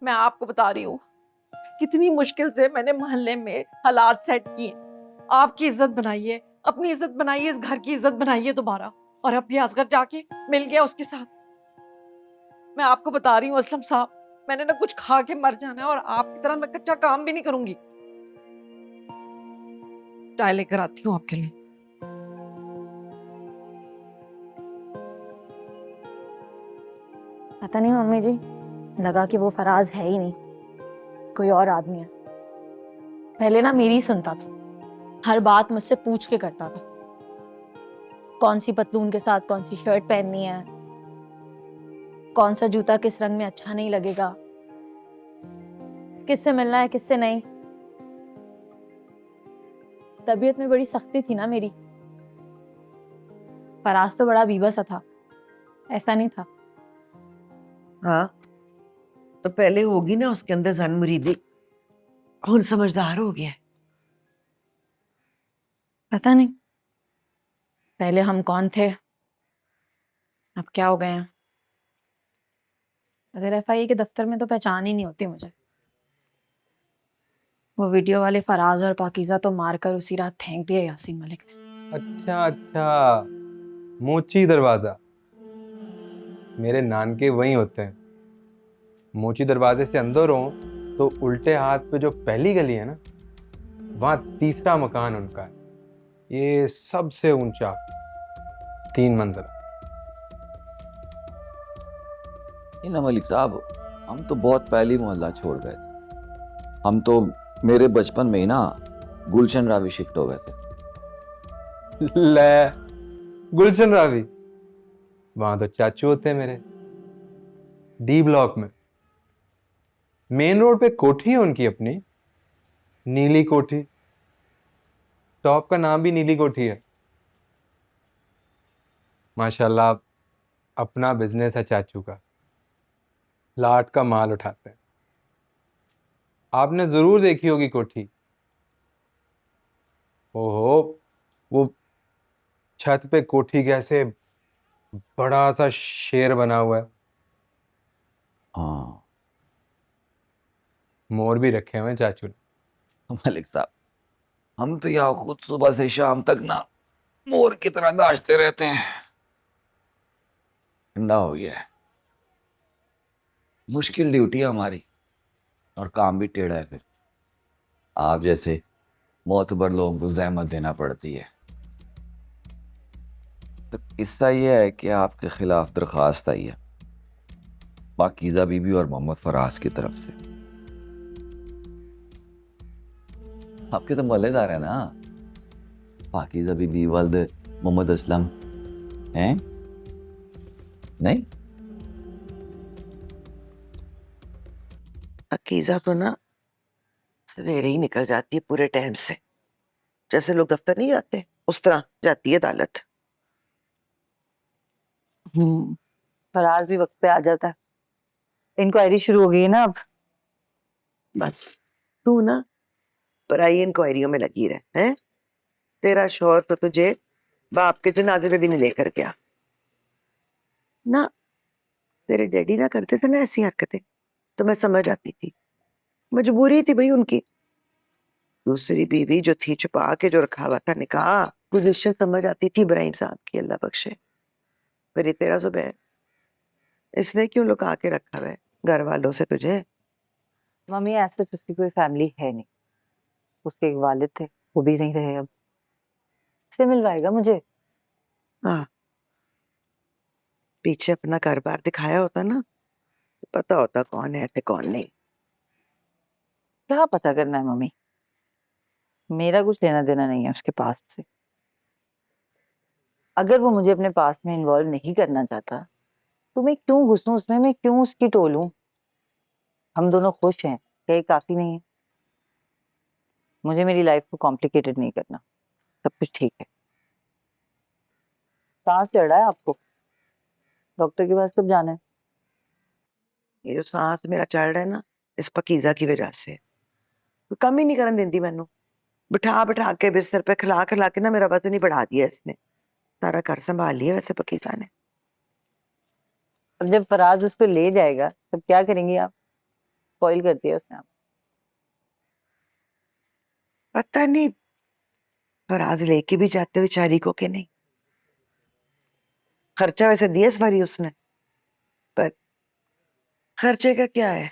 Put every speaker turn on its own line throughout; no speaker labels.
मैं आपको बता रही हूँ, कितनी मुश्किल से मैंने मोहल्ले में हालात सेट किए। आपकी इज्जत बनाइए, अपनी इज्जत बनाइए, इस घर की इज्जत बनाइए दोबारा। और अब ये असगर जाके मिल गया उसके साथ। मैं आपको बता रही हूँ असलम साहब, मैंने ना कुछ खा के मर जाना है, और आपकी तरह मैं कच्चा काम भी नहीं करूंगी। चाय लेकर आती हूँ आपके लिए।
पता नहीं मम्मी जी, लगा कि वो फराज है ही नहीं, कोई और आदमी है। पहले ना मेरी सुनता था, हर बात मुझसे पूछ के करता था, कौन सी पतलून के साथ कौन सी शर्ट पहननी है, कौन सा जूता किस रंग में अच्छा नहीं लगेगा, किससे मिलना है किससे नहीं। तबीयत में बड़ी सख्ती थी ना मेरी। फराज तो बड़ा बीबा सा था, ऐसा नहीं था।
हाँ, तो पहले होगी ना उसके अंदर जन मुरीदी, कौन समझदार हो गया।
पता नहीं पहले हम कौन थे, अब क्या हो गए हैं। अगर एफआईए के दफ्तर में तो पहचान ही नहीं होती मुझे। वो वीडियो वाले फराज और पाकीज़ा तो मारकर उसी रात फेंक दिए यासीन मलिक ने।
अच्छा अच्छा, मोची दरवाजा मेरे नानके वहीं होते हैं। मोची दरवाजे से अंदर हो तो उल्टे हाथ पे जो पहली गली है ना, वहां तीसरा मकान उनका है। ये सबसे ऊंचा 3 मंजिला।
ना मलिक साहब, हम तो बहुत पहले मोहल्ला छोड़ गए थे। हम तो मेरे बचपन में ही ना गुलशन रावी शिफ्ट हो गए थे।
ले, गुलशन रावी, वहां तो चाचू होते हैं मेरे, डी ब्लॉक में। मेन रोड पे कोठी है उनकी अपनी, नीली कोठी। टॉप का नाम भी नीली कोठी है। माशाल्लाह, अपना बिजनेस है चाचू का, लाट का माल उठाते हैं। आपने जरूर देखी होगी कोठी। ओहो, वो छत पे कोठी के ऐसे बड़ा सा शेर बना हुआ है।
हाँ
मोर भी रखे हुए हैं चाचू ने।
मलिक साहब, हम तो यहाँ खुद सुबह से शाम तक ना मोर की तरह नाचते रहते हैं। ठंडा हो गया है। मुश्किल ड्यूटी है हमारी, और काम भी टेढ़ा है। फिर आप जैसे मोतबर लोगों को जहमत देना पड़ती है। तो किस्सा ये है कि आपके खिलाफ दरखास्त आई है पाकीज़ा बीबी और मोहम्मद फराज की तरफ से। आपके तो मलेदार है ना, पाकीज़ा बीबी वल्द मोहम्मद असलम हैं? नहीं?
अकीजा तो ना सवेरे ही निकल जाती है पूरे टाइम से, जैसे लोग दफ्तर नहीं जाते उस तरह जाती है अदालत।
फराज भी वक्त पे आ जाता है। इंक्वायरी शुरू हो गई है ना अब।
बस तू ना पराई इंक्वायरियों में लगी रहे हैं। तेरा शौहर तो तुझे बाप के जनाजे पे भी नहीं लेकर गया ना। तेरे डैडी ना करते थे ना ऐसी हरकतें, तो मैं समझ आती थी, मजबूरी थी भाई उनकी। दूसरी बीवी जो थी छुपा के जो रखा हुआ था निकाह, पोजीशन समझ आती थी इब्राहिम साहब की, अल्लाह बख्शे। फिर ये तेरा जुबैर, इसने क्यों लुका के रखा हुआ है घर वालों से तुझे?
मम्मी ऐसे तो उसकी कोई फैमिली है नहीं। उसके एक वालिद थे, वो भी नहीं रहे अब। से मिलवाएगा मुझे।
हाँ, पीछे अपना घर बार दिखाया होता ना, तो पता होता कौन है थे कौन नहीं।
क्या पता करना है मम्मी, मेरा कुछ लेना देना नहीं है उसके पास से। अगर वो मुझे अपने पास में इन्वॉल्व नहीं करना चाहता तो मैं क्यों घुसूं उसमें, मैं क्यों उसकी टोलूं। हम दोनों खुश हैं, क्या ये काफी नहीं है? मुझे मेरी लाइफ को कॉम्प्लिकेटेड नहीं करना, सब कुछ ठीक है। सांस चढ़ रहा है आपको? डॉक्टर के पास कब जाना है?
ये जो सांस मेरा चढ़ रहा है ना, इस पकीजा की वजह से। कोई कम ही नहीं करन देती मैनू, बिठा बिठा के बिस्तर पे खिला खिला के ना मेरा वजन ही बढ़ा दिया इसने। सारा घर संभाल लिया वैसे पकीजा ने।
अब जब फराज उसको ले जाएगा तब क्या करेंगी आप? स्पॉइल कर दिया उसने।
पता नहीं फराज लेके भी जाते बेचारी को कि नहीं। खर्चा वैसे दिया इस बारी उसने, पर खर्चे का क्या है,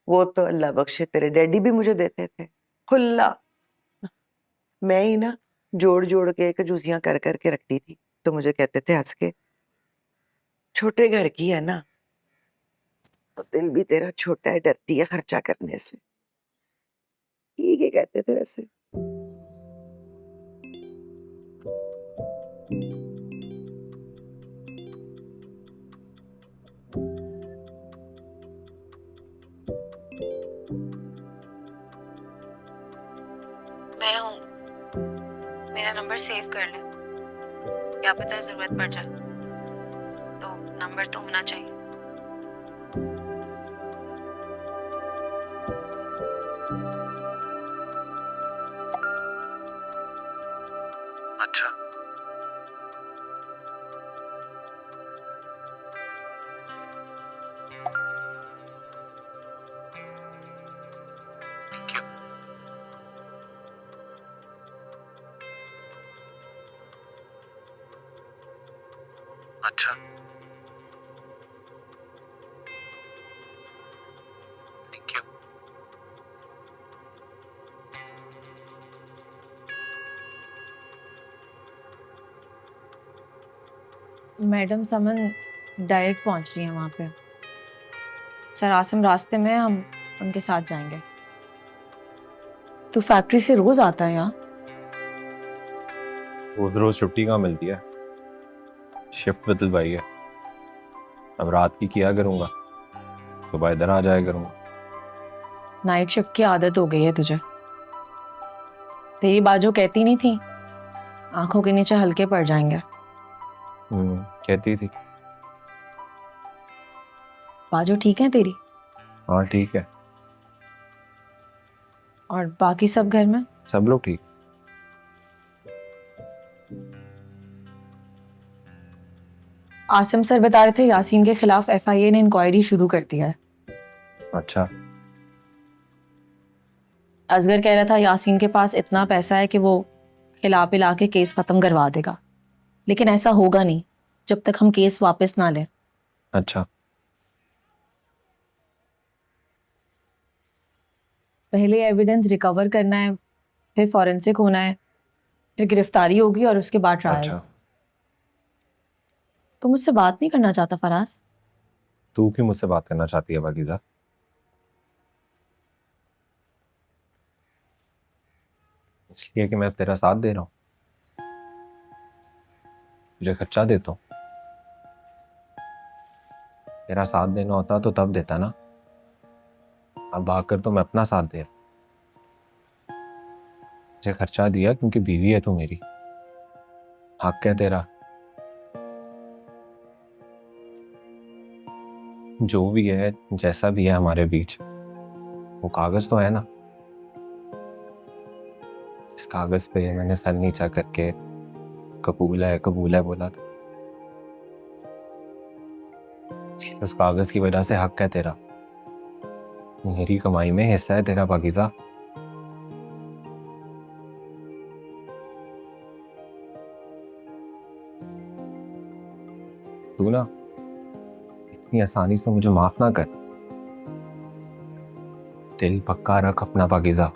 वो तो अल्लाह बख्शे तेरे डैडी भी मुझे देते थे खुला। मैं ही ना जोड़ जोड़ के कंजूसियां कर करके रखती थी, तो मुझे कहते थे हंस के, छोटे घर की है ना, तो दिल भी तेरा छोटा है, डरती है खर्चा करने से। ठीक है कहते थे वैसे।
मैं हूँ, मेरा नंबर सेव कर ले, क्या पता जरूरत पड़ जाए, तो नंबर तो होना चाहिए।
अच्छा, थैंक यू। अच्छा, thank you.
Madam summon direct पहुंच रही है वहां पे। सर आसिम रास्ते में, हम उनके साथ जाएंगे। तू फैक्ट्री से रोज आता है यहाँ?
रोज रोज छुट्टी कहाँ मिलती है, शिफ्ट बदलवाई है। अब रात की किया करूंगा, सुबह इधर आ जाया करूंगा।
नाइट शिफ्ट की आदत हो गई है तुझे। तेरी बाजू कहती नहीं थी आंखों के नीचे हल्के पड़ जाएंगे?
कहती थी।
बाजू ठीक है तेरी?
हाँ ठीक है,
और बाकी सब घर में?
सब लोग ठीक।
आसिम सर बता रहे थे यासीन के खिलाफ एफआईए ने इंक्वायरी शुरू कर दिया है।
अच्छा,
असगर कह रहा था यासीन के पास इतना पैसा है कि वो खिला पिला के केस खत्म करवा देगा, लेकिन ऐसा होगा नहीं जब तक हम केस वापस ना लें।
अच्छा।
पहले एविडेंस रिकवर करना है, फिर फॉरेंसिक होना है, फिर गिरफ्तारी होगी और उसके बाद ट्रायल्स।
अच्छा,
तू मुझसे बात नहीं करना चाहता फराज?
तू क्यों मुझसे बात करना चाहती है पाकीज़ा? इसलिए कि मैं तेरा साथ दे रहा हूँ, तुझे खर्चा देता हूँ। तेरा साथ देना होता तो तब देता ना, अब भागकर तो मैं अपना साथ दे रहा हूँ। मुझे खर्चा दिया क्योंकि बीवी है तू मेरी, हक है तेरा। जो भी है, जैसा भी है हमारे बीच, वो कागज तो है ना। इस कागज पे मैंने सर नीचा करके कबूल है बोला था। उस कागज की वजह से हक है तेरा, मेरी कमाई में हिस्सा है तेरा पाकीज़ा। तू ना इतनी आसानी से मुझे माफ ना कर, दिल पक्का रख अपना पाकीज़ा।